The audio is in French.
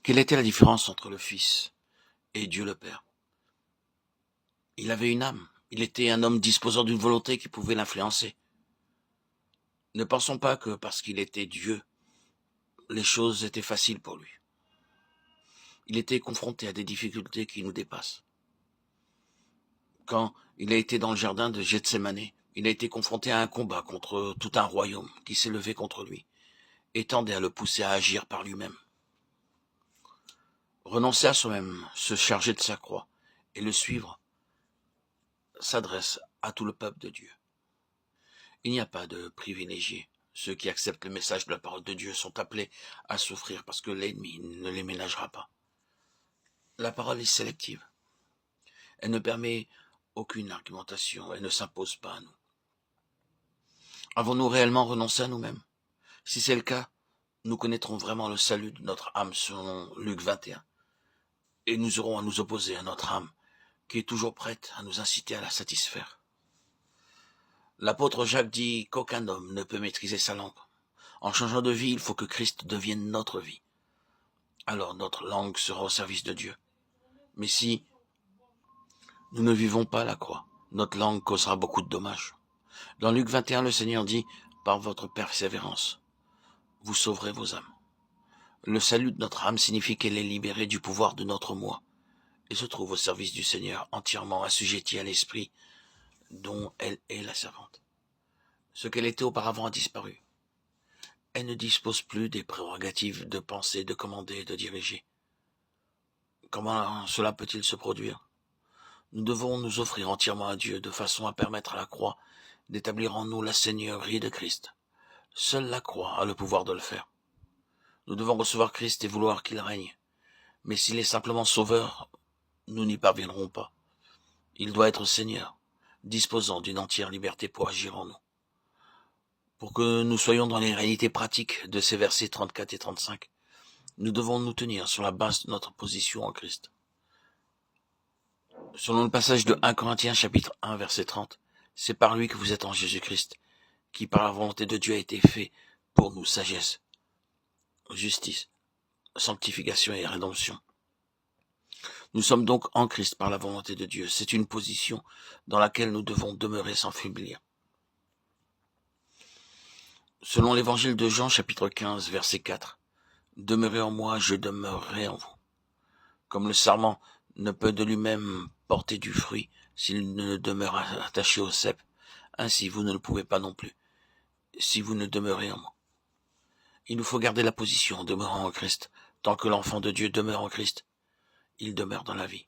Quelle était la différence entre le Fils et Dieu le Père? Il avait une âme. Il était un homme disposant d'une volonté qui pouvait l'influencer. Ne pensons pas que parce qu'il était Dieu, les choses étaient faciles pour lui. Il était confronté à des difficultés qui nous dépassent. Quand il a été dans le jardin de Gethsémané, il a été confronté à un combat contre tout un royaume qui s'est levé contre lui et tendait à le pousser à agir par lui-même. Renoncer à soi-même, se charger de sa croix et le suivre s'adresse à tout le peuple de Dieu. Il n'y a pas de privilégiés. Ceux qui acceptent le message de la parole de Dieu sont appelés à souffrir parce que l'ennemi ne les ménagera pas. La parole est sélective. Elle ne permet aucune argumentation. Elle ne s'impose pas à nous. Avons-nous réellement renoncé à nous-mêmes? Si c'est le cas, nous connaîtrons vraiment le salut de notre âme selon Luc 21. Et nous aurons à nous opposer à notre âme qui est toujours prête à nous inciter à la satisfaire. L'apôtre Jacques dit qu'aucun homme ne peut maîtriser sa langue. En changeant de vie, il faut que Christ devienne notre vie. Alors notre langue sera au service de Dieu. Mais si nous ne vivons pas la croix, notre langue causera beaucoup de dommages. Dans Luc 21, le Seigneur dit, par votre persévérance, vous sauverez vos âmes. Le salut de notre âme signifie qu'elle est libérée du pouvoir de notre moi et se trouve au service du Seigneur, entièrement assujettie à l'esprit dont elle est la servante. Ce qu'elle était auparavant a disparu. Elle ne dispose plus des prérogatives de penser, de commander et de diriger. Comment cela peut-il se produire? Nous devons nous offrir entièrement à Dieu de façon à permettre à la croix d'établir en nous la seigneurie de Christ. Seule la croix a le pouvoir de le faire. Nous devons recevoir Christ et vouloir qu'il règne. Mais s'il est simplement sauveur, nous n'y parviendrons pas. Il doit être Seigneur, disposant d'une entière liberté pour agir en nous. Pour que nous soyons dans les réalités pratiques de ces versets 34 et 35, nous devons nous tenir sur la base de notre position en Christ. Selon le passage de 1 Corinthiens chapitre 1 verset 30, c'est par lui que vous êtes en Jésus-Christ, qui par la volonté de Dieu a été fait pour nous sagesse, justice, sanctification et rédemption. Nous sommes donc en Christ par la volonté de Dieu. C'est une position dans laquelle nous devons demeurer sans faiblir. Selon l'évangile de Jean chapitre 15 verset 4, demeurez en moi, je demeurerai en vous. Comme le sarment ne peut de lui-même porter du fruit s'il ne demeure attaché au cep, ainsi vous ne le pouvez pas non plus, si vous ne demeurez en moi. Il nous faut garder la position en demeurant en Christ. Tant que l'enfant de Dieu demeure en Christ, il demeure dans la vie.